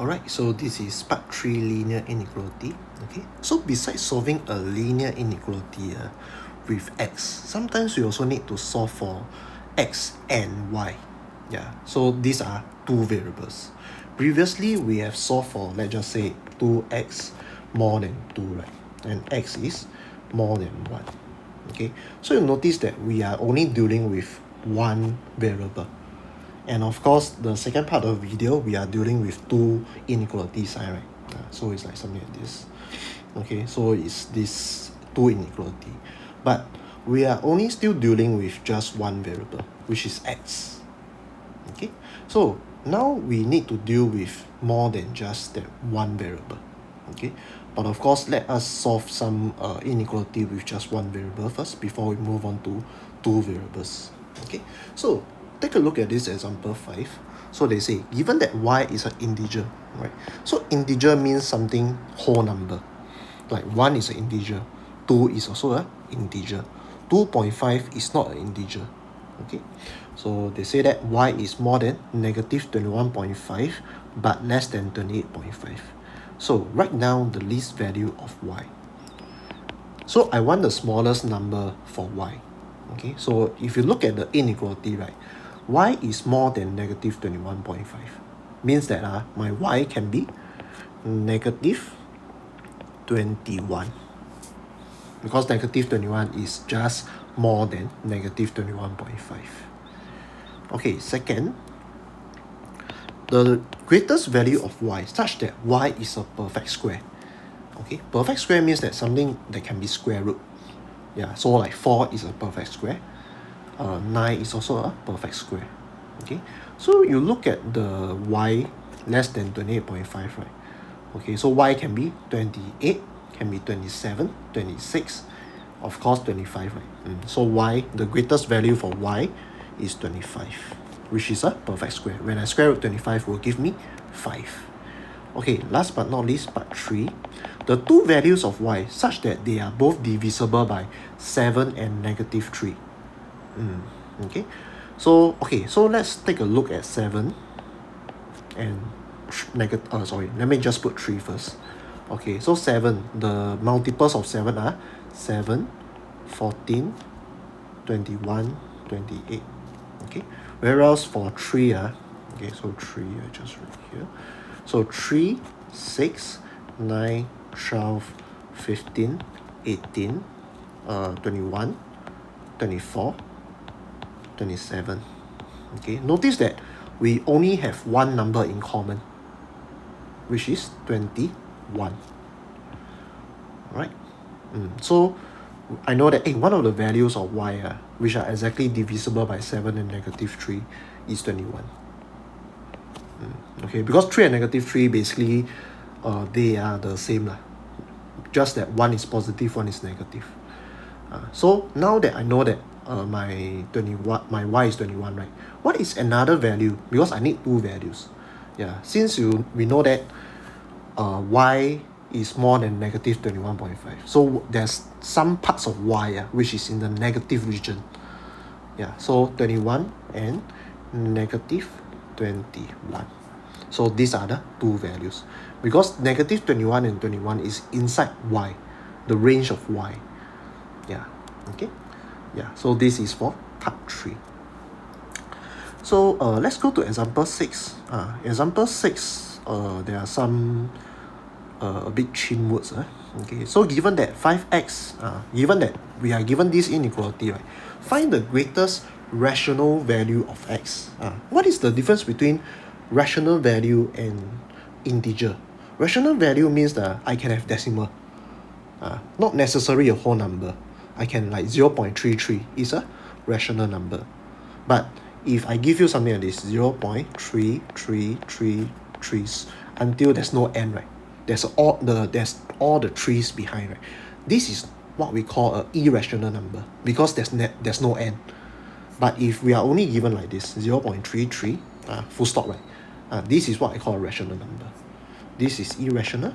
Alright, so this is part 3 linear inequality. Okay, so besides solving a linear inequality with x, sometimes we also need to solve for x and y. Yeah, so these are two variables. Previously, we have solved for, let's just say, 2x more than 2, right? And x is more than 1. Okay, so you notice that we are only dealing with one variable. And of course, the second part of the video, we are dealing with two inequalities, right? So it's like something like this. Okay, so it's this two inequality. But we are only still dealing with just one variable, which is x. Okay, so now we need to deal with more than just that one variable. Okay, but of course, let us solve some inequality with just one variable first before we move on to two variables. Okay, so take a look at this example 5. So they say, given that y is an integer, right? So integer means something whole number. Like 1 is an integer, 2 is also an integer, 2.5 is not an integer. Okay, so they say that y is more than negative 21.5 but less than 28.5. So write down the least value of y. So I want the smallest number for y. Okay, so if you look at the inequality, right, y is more than negative 21.5. Means that my y can be negative 21. Because negative 21 is just more than negative 21.5. Okay, second, the greatest value of y such that y is a perfect square. Okay, perfect square means that something that can be square root. Yeah, so like 4 is a perfect square. 9 is also a perfect square. Okay, so you look at the y less than 28.5, right? Okay, so y can be 28, can be 27, 26, of course 25, right? So y, the greatest value for y is 25, which is a perfect square. When I square root 25, will give me 5. Okay, last but not least, part 3. The two values of y such that they are both divisible by 7 and negative 3. Okay, so let's take a look at 7 and let me just put 3 first. Okay, so 7, the multiples of 7 are 7, 14, 21, 28. Okay, whereas for 3, okay, so 3, I just write here. So 3, 6, 9, 12, 15, 18, 21, 24, 27. Okay, notice that we only have one number in common, which is 21. Right? So I know that one of the values of y, which are exactly divisible by 7 and negative 3, is 21. Okay, because 3 and negative 3 basically they are the same, just that one is positive, one is negative. So now that I know that my y is 21, right? What is another value? Because I need two values. Yeah, since we know that y is more than negative 21.5. So there's some parts of y which is in the negative region. Yeah, so 21 and negative 21. So these are the two values. Because negative 21 and 21 is inside y, the range of y. Yeah, okay. Yeah, so this is for part 3. So let's go to example 6. Example 6, there are some a bit chin words. Okay, so given that 5x, given that we are given this inequality, right, find the greatest rational value of x. What is the difference between rational value and integer? Rational value means that I can have decimal, not necessarily a whole number. I can like 0.33 is a rational number. But if I give you something like this, 0.3333 until there's no end, right? There's all the trees behind, right? This is what we call an irrational number because there's no end. But if we are only given like this, 0.33, full stop, right? This is what I call a rational number. This is irrational.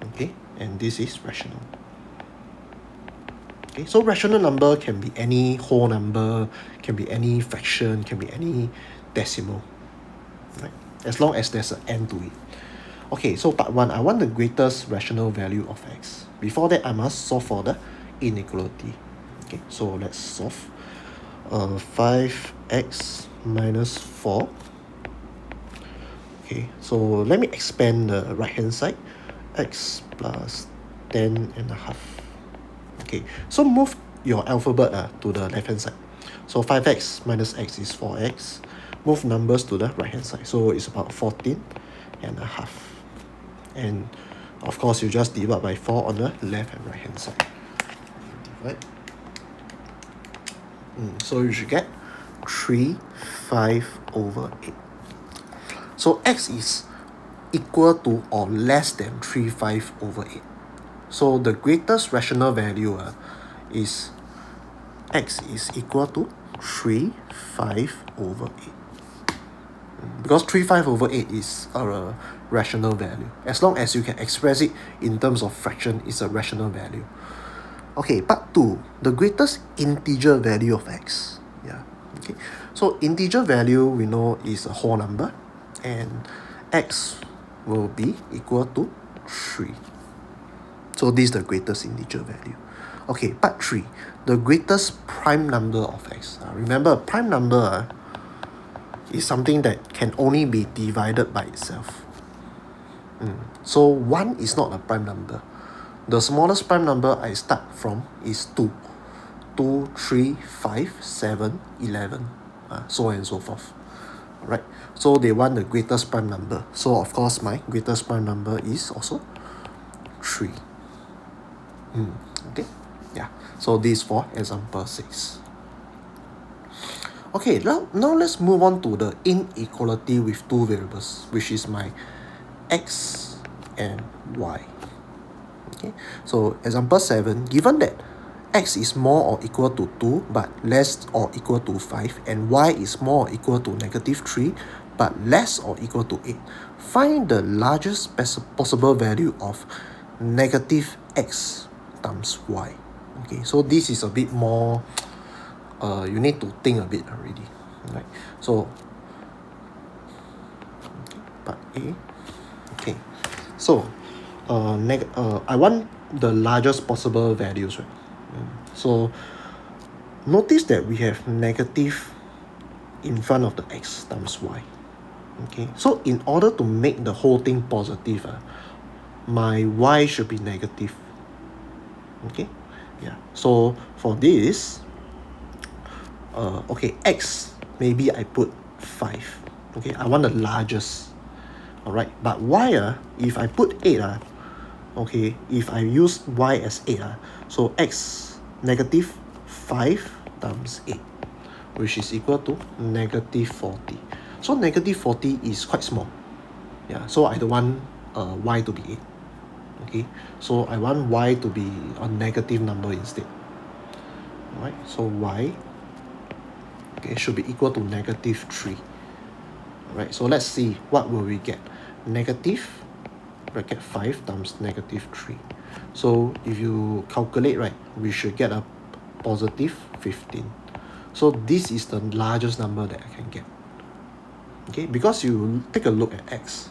Okay, and this is rational. Okay, so rational number can be any whole number, can be any fraction, can be any decimal. right? As long as there's an n to it. Okay, so part 1, I want the greatest rational value of x. Before that, I must solve for the inequality. Okay, so let's solve. 5x minus 4. Okay, so let me expand the right hand side. X plus 10 and a half. Okay, so move your alphabet to the left hand side. So 5x minus x is 4x. Move numbers to the right hand side. So it's about 14 and a half. And of course, you just divide by 4 on the left and right hand side. Right? So you should get 3, 5 over 8. So x is equal to or less than 3, 5 over 8. So the greatest rational value is x is equal to 3, 5 over 8. Because 3, 5 over 8 is a rational value. As long as you can express it in terms of fraction, it's a rational value. Okay, part 2, the greatest integer value of x. Yeah. Okay. So integer value we know is a whole number, and x will be equal to 3. So this is the greatest integer value. Okay, part 3, the greatest prime number of x. Remember, prime number is something that can only be divided by itself. So 1 is not a prime number. The smallest prime number I start from is 2. 2, 3, 5, 7, 11, so on and so forth. Alright, so they want the greatest prime number. So of course my greatest prime number is also 3. Okay, yeah. So this for example 6. Okay, now let's move on to the inequality with two variables, which is my x and y. Okay, so example 7, given that x is more or equal to 2 but less or equal to 5, and y is more or equal to negative 3 but less or equal to 8, find the largest possible value of negative x times y. Okay, so this is a bit more, you need to think a bit already, right? So, part A. Okay, so I want the largest possible values, right? So notice that we have negative in front of the x times y. Okay, so in order to make the whole thing positive, my y should be negative. Okay, yeah. So for this, okay, x, maybe I put 5. Okay, I want the largest. Alright, but y, if I put 8, okay, if I use y as 8, so x negative 5 times 8, which is equal to negative 40. So negative 40 is quite small. Yeah, so I don't want y to be 8. Okay, so I want y to be a negative number instead. Alright, so y, okay, should be equal to negative 3. Alright, so let's see what will we get. Negative bracket 5 times negative 3. So if you calculate, right, we should get a positive 15. So this is the largest number that I can get. Okay, because you take a look at x.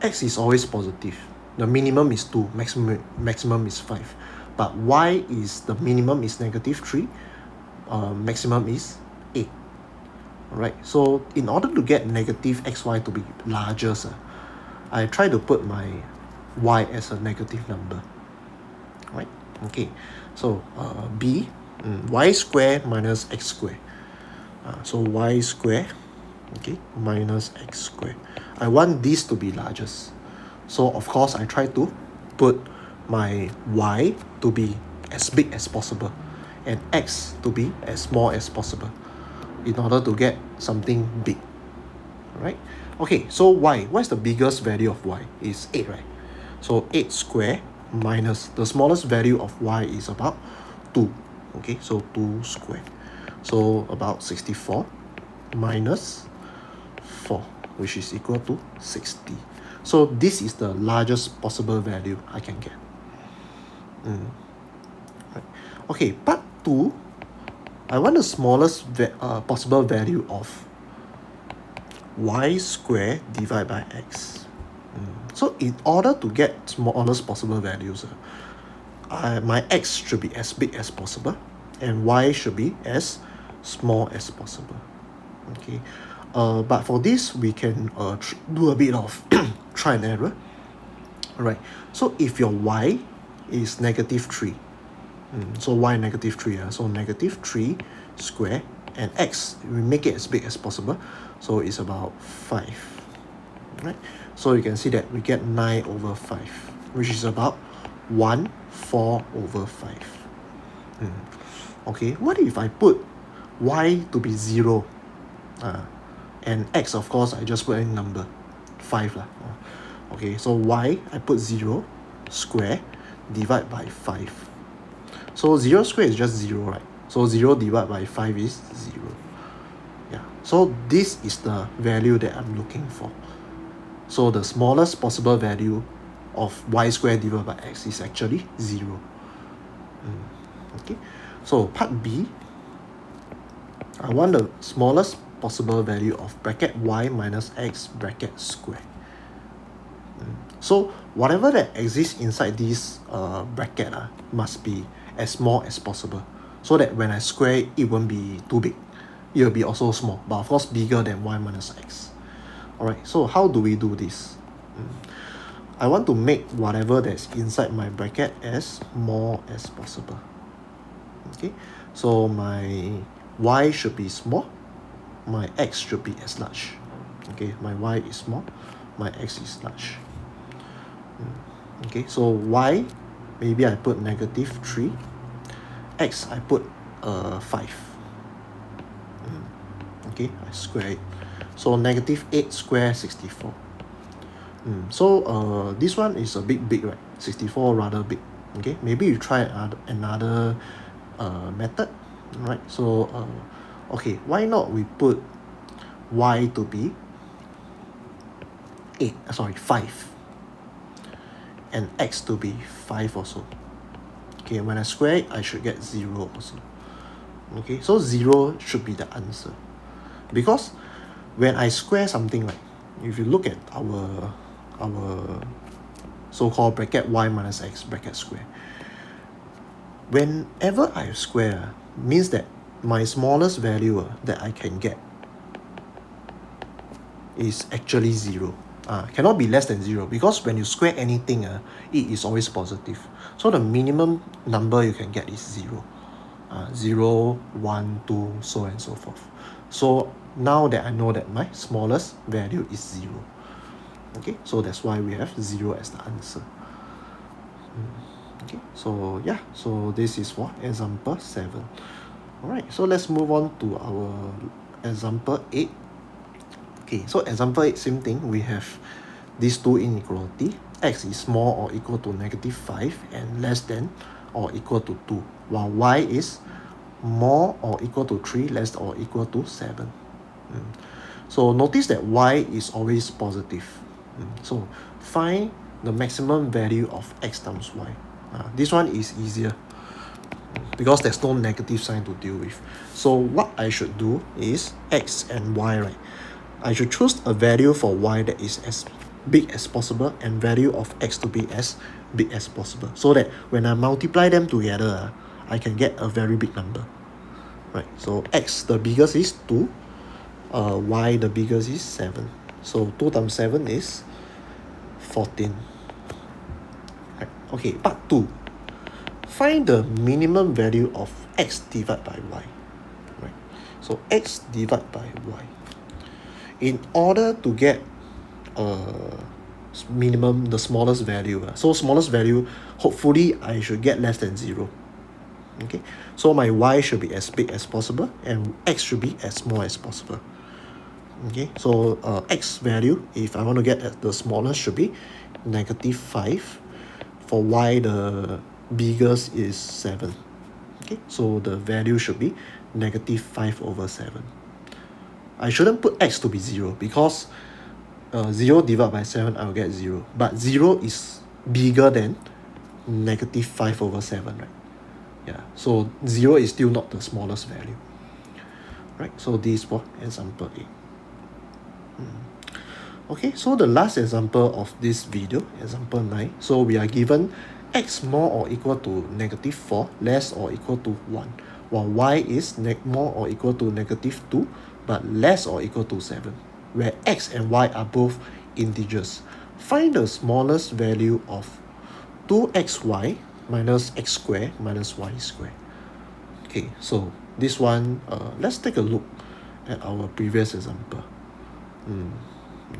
X is always positive. The minimum is 2, maximum is 5. But y is, the minimum is negative 3, maximum is 8. Alright, so in order to get negative xy to be largest, I try to put my y as a negative number. Right? Okay, so b, y square minus x square. So y square, okay, minus x square. I want this to be largest. So of course I try to put my y to be as big as possible and x to be as small as possible in order to get something big. Right? Okay, so y, what's the biggest value of y? Is 8, right? So 8 square minus the smallest value of y is about 2. Okay, so 2 square. So about 64 minus 4, which is equal to 60. So this is the largest possible value I can get. Right. Okay, part 2, I want the smallest possible value of y squared divided by x. So in order to get smallest possible values, my x should be as big as possible and y should be as small as possible. Okay, but for this we can do a bit of try and error. Alright, so if your y is -3, so y -3, so -3 square, and x, we make it as big as possible, so it's about 5. Right, so you can see that we get 9/5, which is about 1/4/5. Okay, what if I put y to be 0, and x, of course, I just put any number, 5 lah. Okay, so y, I put 0 square divide by 5. So 0 square is just 0, right? So 0 divided by 5 is 0. Yeah, so this is the value that I'm looking for. So the smallest possible value of y squared divided by x is actually 0. Okay, so part B, I want the smallest possible value of bracket y minus x bracket square. So whatever that exists inside this bracket must be as small as possible, so that when I square it, it won't be too big. It will be also small, but of course bigger than y minus x. Alright, so how do we do this? I want to make whatever that's inside my bracket as small as possible. Okay, so my y should be small, my x should be as large. Okay, my y is small, my x is large. Okay, so y, maybe I put -3, x I put 5. Okay, I square it. So -8 square 64. So this one is a bit big, right? 64 rather big. Okay, maybe you try another method, right? So okay, why not we put y to be 5, and x to be 5 also. Okay, when I square it, I should get 0 also. Okay, so 0 should be the answer, because when I square something, right, if you look at our so-called bracket y minus x bracket square, whenever I square, means that my smallest value that I can get is actually 0. Cannot be less than 0, because when you square anything, it is always positive. So the minimum number you can get is 0. 0, 1, 2, so on and so forth. So now that I know that my smallest value is 0. Okay, so that's why we have 0 as the answer. Okay, so yeah, so this is for example 7. Alright, so let's move on to our example 8. Okay, so example 8, same thing. We have these two inequality. X is small or equal to -5 and less than or equal to 2, while y is more or equal to 3, less or equal to 7. So notice that y is always positive. So find the maximum value of x times y. This one is easier because there's no negative sign to deal with. So what I should do is x and y, right? I should choose a value for y that is as big as possible and value of x to be as big as possible, so that when I multiply them together, I can get a very big number. Right, so x, the biggest is 2, y, the biggest is 7. So 2 times 7 is 14. Right. Okay, part 2. Find the minimum value of x divided by y. Right, so x divided by y. In order to get minimum, the smallest value, so smallest value, hopefully I should get less than 0. Okay, so my y should be as big as possible and x should be as small as possible. Okay, so x value, if I want to get the smallest, should be -5. For y, the biggest is 7. Okay, so the value should be -5/7. I shouldn't put x to be 0, because 0 divided by 7, I'll get 0. But 0 is bigger than -5/7, right? Yeah, so 0 is still not the smallest value. Right, so this is for example 8. Okay, so the last example of this video, example 9. So we are given x more or equal to -4, less or equal to 1, while y is more or equal to -2, but less or equal to 7, where x and y are both integers. Find the smallest value of 2xy minus x squared minus y squared. Okay, so this one, let's take a look at our previous example.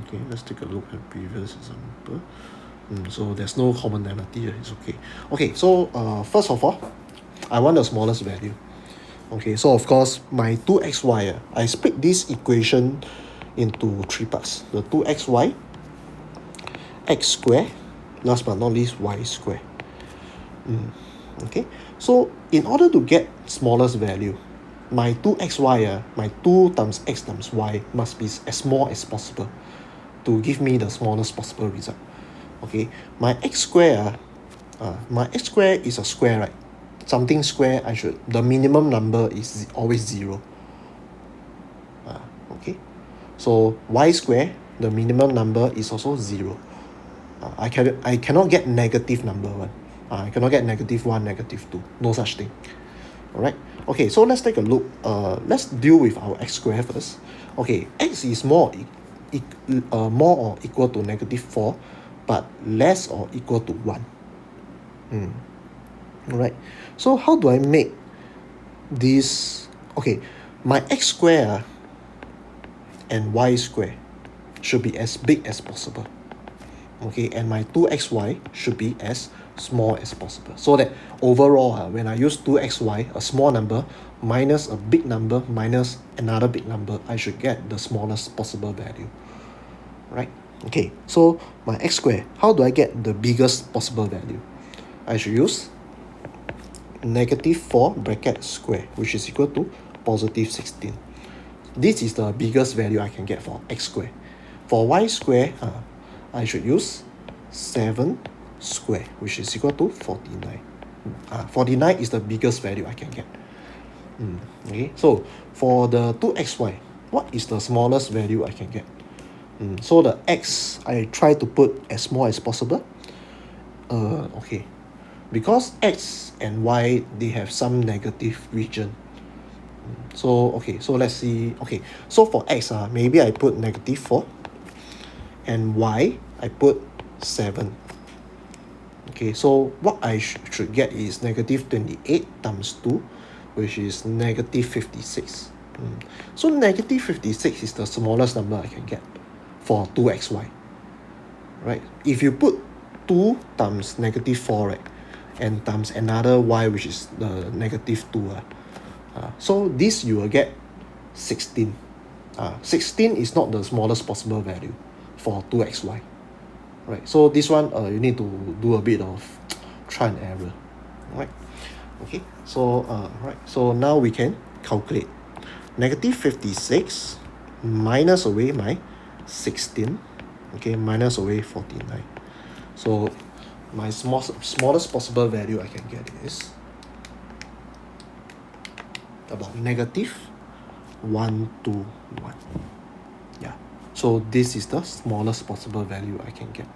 Okay, let's take a look at previous example. So there's no commonality here, it's okay. Okay, so first of all, I want the smallest value. Okay, so of course, my 2xy, I split this equation into three parts. The 2xy, x squared, last but not least, y squared. Okay, so in order to get smallest value, my 2xy, my 2 times x times y must be as small as possible to give me the smallest possible result. Okay, my x square is a square, right? Something square, the minimum number is always 0. Okay, so y square, the minimum number is also 0. I cannot get negative number one. I cannot get -1, -2. No such thing. Alright. Okay, so let's take a look. Let's deal with our x square first. Okay, x is more or equal to -4, but less or equal to 1. Alright. So how do I make this? Okay, my x square and y square should be as big as possible. Okay, and my 2xy should be as small as possible, so that overall, when I use 2xy, a small number minus a big number minus another big number, I should get the smallest possible value, right? Okay, so my x square, how do I get the biggest possible value? I should use -4 bracket square, which is equal to +16. This is the biggest value I can get for x square. For y square, I should use 7 square, which is equal to 49. 49 is the biggest value I can get. Okay, so for the 2xy, what is the smallest value I can get? So the x, I try to put as small as possible. Okay, because x and y, they have some negative region. So okay, so let's see. Okay, so for x, maybe I put -4, and y, I put 7. Okay, so what I should get is -28 times 2, which is -56. So -56 is the smallest number I can get for 2xy. Right? If you put 2 times -4, right, and times another y, which is the -2, so this you will get 16. 16 is not the smallest possible value for 2xy. Right, so this one, you need to do a bit of try and error. Right, okay, so right, so now we can calculate. -56 minus away my 16, okay, minus away 49. So my smallest possible value I can get is about -121. Yeah, so this is the smallest possible value I can get.